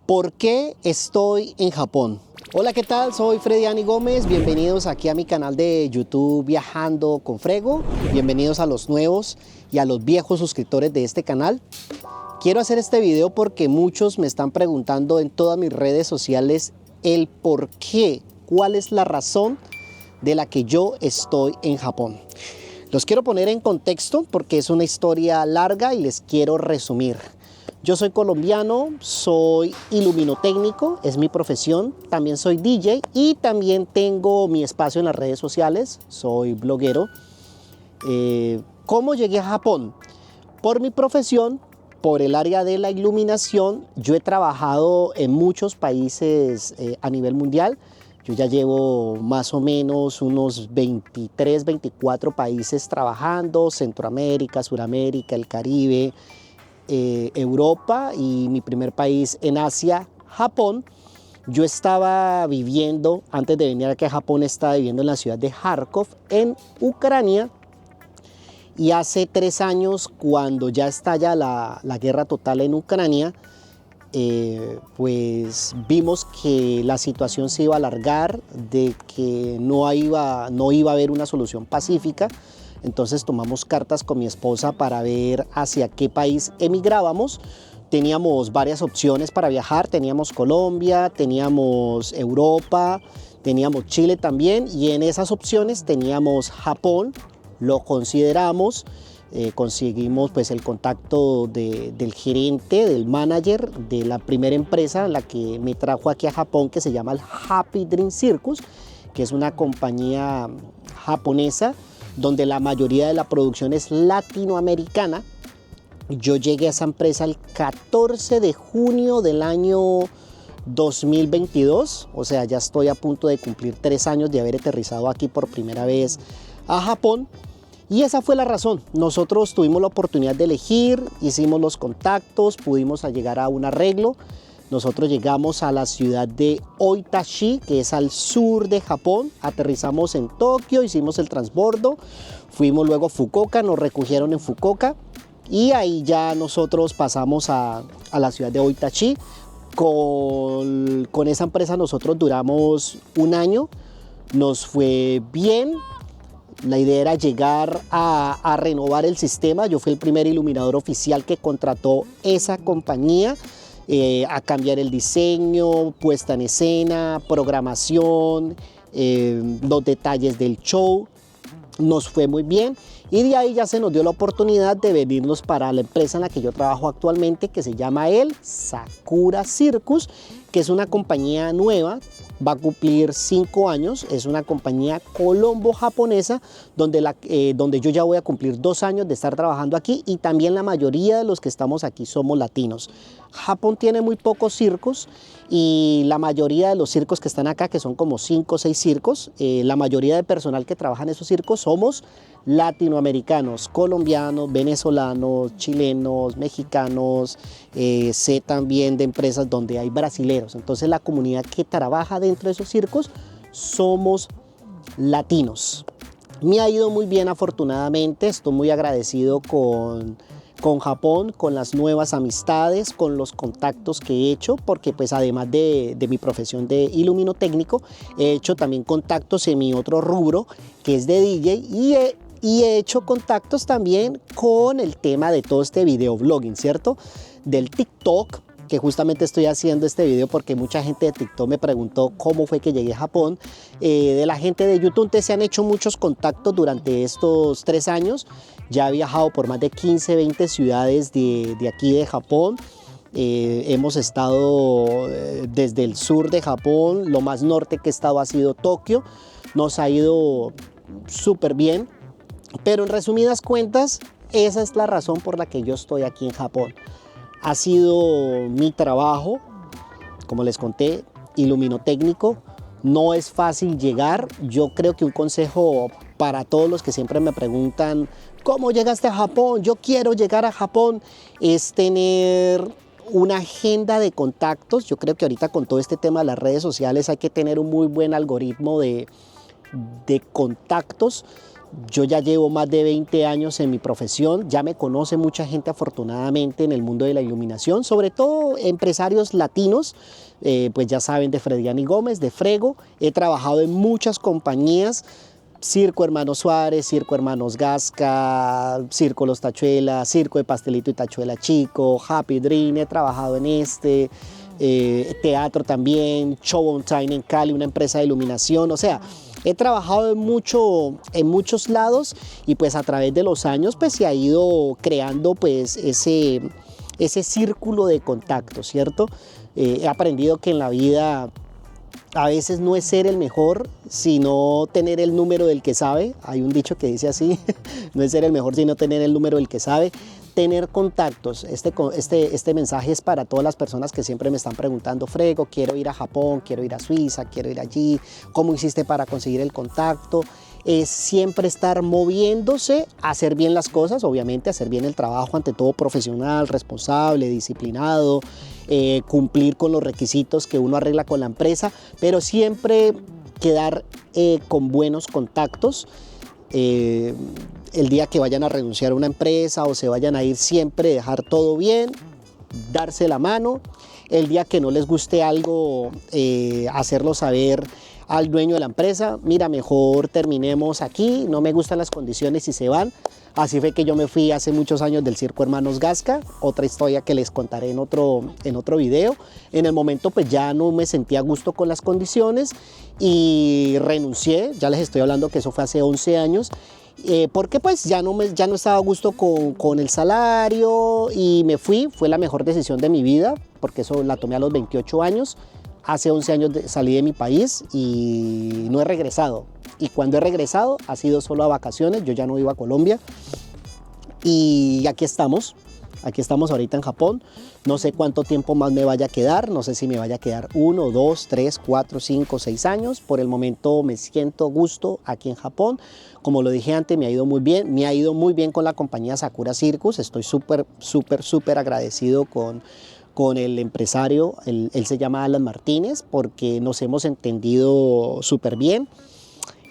¿Por qué estoy en Japón? Hola, ¿qué tal? Soy Frediani Gómez. Bienvenidos aquí a mi canal de YouTube Viajando con Frego. Bienvenidos a los nuevos y a los viejos suscriptores de este canal. Quiero hacer este video porque muchos me están preguntando en todas mis redes sociales el por qué, cuál es la razón de la que yo estoy en Japón. Los quiero poner en contexto porque es una historia larga y les quiero resumir. Yo soy colombiano, soy iluminotécnico, es mi profesión, también soy DJ y también tengo mi espacio en las redes sociales, soy bloguero. ¿Cómo llegué a Japón? Por mi profesión, por el área de la iluminación. Yo he trabajado en muchos países a nivel mundial. Yo ya llevo más o menos unos 23, 24 países trabajando, Centroamérica, Suramérica, el Caribe, Europa y mi primer país en Asia, Japón. Yo estaba viviendo, antes de venir aquí a Japón, estaba viviendo en la ciudad de Kharkov, en Ucrania. Y hace 3 años, cuando ya estalla la guerra total en Ucrania, pues vimos que la situación se iba a alargar, de que no iba a haber una solución pacífica. Entonces tomamos cartas con mi esposa para ver hacia qué país emigrábamos. Teníamos varias opciones para viajar, teníamos Colombia, teníamos Europa, teníamos Chile también, y en esas opciones teníamos Japón. Lo consideramos, conseguimos pues el contacto del gerente, del manager de la primera empresa, la que me trajo aquí a Japón, que se llama el Happy Dream Circus, que es una compañía japonesa donde la mayoría de la producción es latinoamericana. Yo llegué a esa empresa el 14 de junio del año 2022, o sea, ya estoy a punto de cumplir 3 años de haber aterrizado aquí por primera vez a Japón. Y esa fue la razón. Nosotros tuvimos la oportunidad de elegir, hicimos los contactos, pudimos llegar a un arreglo. Nosotros llegamos a la ciudad de Oitachi, que es al sur de Japón. Aterrizamos en Tokio, hicimos el transbordo, fuimos luego a Fukuoka, nos recogieron en Fukuoka y ahí ya nosotros pasamos a la ciudad de Oitachi. Con esa empresa nosotros duramos 1 año, nos fue bien. La idea era llegar a renovar el sistema. Yo fui el primer iluminador oficial que contrató esa compañía, a cambiar el diseño, puesta en escena, programación, los detalles del show. Nos fue muy bien y de ahí ya se nos dio la oportunidad de venirnos para la empresa en la que yo trabajo actualmente, que se llama el Sakura Circus, que es una compañía nueva, va a cumplir 5 años, es una compañía colombo-japonesa donde yo ya voy a cumplir 2 años de estar trabajando aquí, y también la mayoría de los que estamos aquí somos latinos. Japón tiene muy pocos circos y la mayoría de los circos que están acá, que son como 5 o 6 circos, la mayoría de personal que trabaja en esos circos somos latinoamericanos, colombianos, venezolanos, chilenos, mexicanos. Sé también de empresas donde hay brasileros. Entonces la comunidad que trabaja dentro de esos circos somos latinos. Me ha ido muy bien, afortunadamente. Estoy muy agradecido con Japón, con las nuevas amistades, con los contactos que he hecho, porque pues además de mi profesión de iluminotécnico, he hecho también contactos en mi otro rubro, que es de DJ, y he hecho contactos también con el tema de todo este videoblogging, ¿cierto? Del TikTok, que justamente estoy haciendo este video porque mucha gente de TikTok me preguntó cómo fue que llegué a Japón. De la gente de YouTube, se han hecho muchos contactos durante estos 3 años. Ya he viajado por más de 15, 20 ciudades de aquí de Japón. Hemos estado desde el sur de Japón, lo más norte que he estado ha sido Tokio. Nos ha ido súper bien. Pero en resumidas cuentas, esa es la razón por la que yo estoy aquí en Japón. Ha sido mi trabajo, como les conté, iluminotécnico. No es fácil llegar. Yo creo que un consejo para todos los que siempre me preguntan ¿cómo llegaste a Japón? Yo quiero llegar a Japón, es tener una agenda de contactos. Yo creo que ahorita con todo este tema de las redes sociales hay que tener un muy buen algoritmo de contactos, Yo ya llevo más de 20 años en mi profesión, ya me conoce mucha gente afortunadamente en el mundo de la iluminación, sobre todo empresarios latinos, pues ya saben de Frediani Gómez, de Frego. He trabajado en muchas compañías, Circo Hermanos Suárez, Circo Hermanos Gasca, Circo Los Tachuelas, Circo de Pastelito y Tachuela Chico, Happy Dream, he trabajado en teatro también, Show on Time en Cali, una empresa de iluminación, o sea, he trabajado en muchos lados y pues a través de los años pues se ha ido creando pues ese círculo de contacto, ¿cierto? He aprendido que en la vida a veces no es ser el mejor, sino tener el número del que sabe. Hay un dicho que dice así, no es ser el mejor, sino tener el número del que sabe. Tener contactos. Este mensaje es para todas las personas que siempre me están preguntando, Frego, quiero ir a Japón, quiero ir a Suiza, quiero ir allí, ¿cómo hiciste para conseguir el contacto? Es siempre estar moviéndose, hacer bien las cosas, obviamente hacer bien el trabajo, ante todo profesional, responsable, disciplinado, cumplir con los requisitos que uno arregla con la empresa, pero siempre quedar con buenos contactos. El día que vayan a renunciar a una empresa o se vayan a ir, siempre dejar todo bien, darse la mano. El día que no les guste algo, hacerlo saber al dueño de la empresa, mira, mejor terminemos aquí, no me gustan las condiciones y se van. Así fue que yo me fui hace muchos años del Circo Hermanos Gasca, otra historia que les contaré en otro video. En el momento pues ya no me sentía a gusto con las condiciones y renuncié, ya les estoy hablando que eso fue hace 11 años, porque pues ya no estaba a gusto con el salario y me fui. Fue la mejor decisión de mi vida, porque eso la tomé a los 28 años. Hace 11 años salí de mi país y no he regresado. Y cuando he regresado ha sido solo a vacaciones, yo ya no iba a Colombia. Y aquí estamos ahorita en Japón. No sé cuánto tiempo más me vaya a quedar, no sé si me vaya a quedar 1, 2, 3, 4, 5, 6 años. Por el momento me siento a gusto aquí en Japón. Como lo dije antes, me ha ido muy bien con la compañía Sakura Circus. Estoy súper agradecido con el empresario, él se llama Alan Martínez, porque nos hemos entendido súper bien.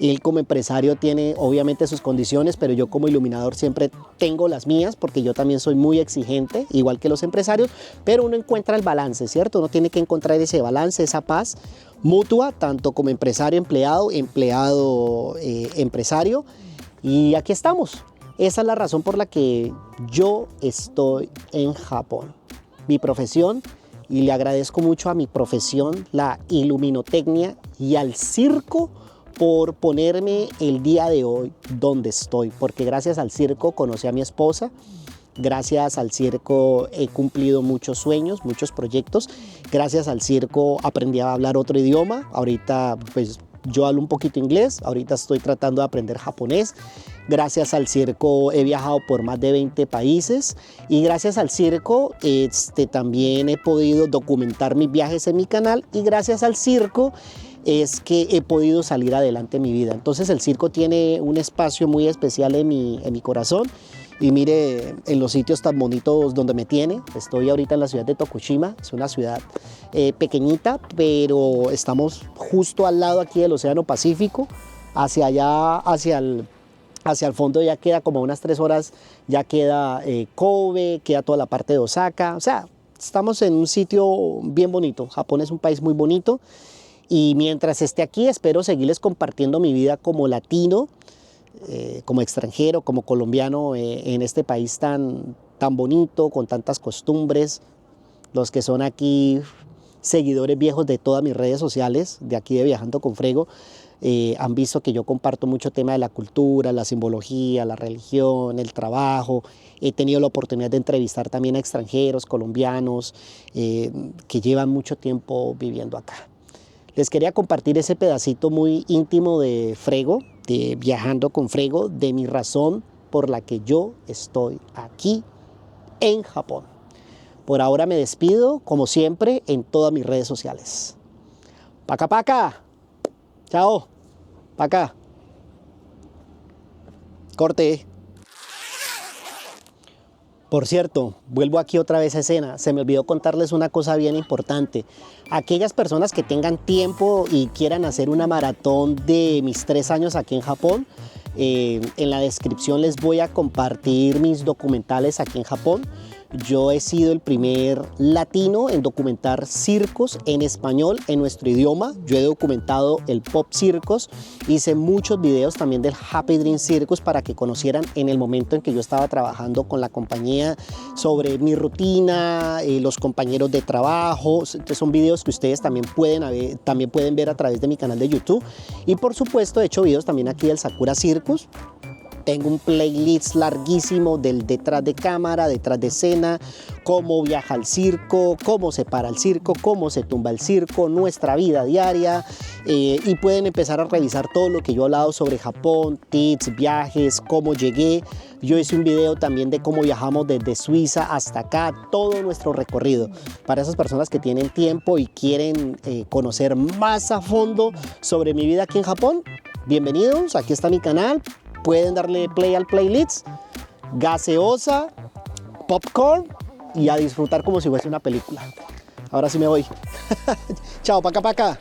Él como empresario tiene obviamente sus condiciones, pero yo como iluminador siempre tengo las mías, porque yo también soy muy exigente, igual que los empresarios, pero uno encuentra el balance, ¿cierto? Uno tiene que encontrar ese balance, esa paz mutua, tanto como empresario, empleado, empresario, y aquí estamos. Esa es la razón por la que yo estoy en Japón. Mi profesión, y le agradezco mucho a mi profesión, la iluminotecnia, y al circo por ponerme el día de hoy donde estoy, porque gracias al circo conocí a mi esposa, gracias al circo he cumplido muchos sueños, muchos proyectos, gracias al circo aprendí a hablar otro idioma. Ahorita pues yo hablo un poquito inglés, ahorita estoy tratando de aprender japonés. Gracias al circo he viajado por más de 20 países y gracias al circo también he podido documentar mis viajes en mi canal, y gracias al circo es que he podido salir adelante en mi vida. Entonces el circo tiene un espacio muy especial en mi corazón. Y mire, en los sitios tan bonitos donde me tiene. Estoy ahorita en la ciudad de Tokushima, es una ciudad pequeñita, pero estamos justo al lado aquí del Océano Pacífico. Hacia allá, hacia el fondo ya queda como unas 3 horas, ya queda Kobe, queda toda la parte de Osaka. O sea, estamos en un sitio bien bonito. Japón es un país muy bonito. Y mientras esté aquí, espero seguirles compartiendo mi vida como latino, como extranjero, como colombiano, en este país tan bonito, con tantas costumbres. Los que son aquí seguidores viejos de todas mis redes sociales, de aquí de Viajando con Frego, han visto que yo comparto mucho tema de la cultura, la simbología, la religión, el trabajo. He tenido la oportunidad de entrevistar también a extranjeros, colombianos, que llevan mucho tiempo viviendo acá. Les quería compartir ese pedacito muy íntimo de Frego, de Viajando con Frego, de mi razón por la que yo estoy aquí en Japón. Por ahora me despido, como siempre, en todas mis redes sociales. ¡Paca, paca! ¡Chao! ¡Paca! Corte. Por cierto, vuelvo aquí otra vez a escena. Se me olvidó contarles una cosa bien importante. Aquellas personas que tengan tiempo y quieran hacer una maratón de mis 3 años aquí en Japón, En la descripción les voy a compartir mis documentales aquí en Japón. Yo he sido el primer latino en documentar circos en español en nuestro idioma. Yo he documentado el Pop Circus, hice muchos videos también del Happy Dream Circus para que conocieran en el momento en que yo estaba trabajando con la compañía sobre mi rutina, los compañeros de trabajo. Son videos que ustedes también pueden ver a través de mi canal de YouTube. Y por supuesto he hecho videos también aquí del Sakura Circus. Tengo un playlist larguísimo del detrás de cámara, detrás de escena, cómo viaja el circo, cómo se para el circo, cómo se tumba el circo, nuestra vida diaria, y pueden empezar a revisar todo lo que yo he hablado sobre Japón, tips, viajes, cómo llegué. Yo hice un video también de cómo viajamos desde Suiza hasta acá, todo nuestro recorrido. Para esas personas que tienen tiempo y quieren conocer más a fondo sobre mi vida aquí en Japón, bienvenidos, aquí está mi canal. Pueden darle play al playlist, gaseosa, popcorn y a disfrutar como si fuese una película. Ahora sí me voy. Chao, paca paca.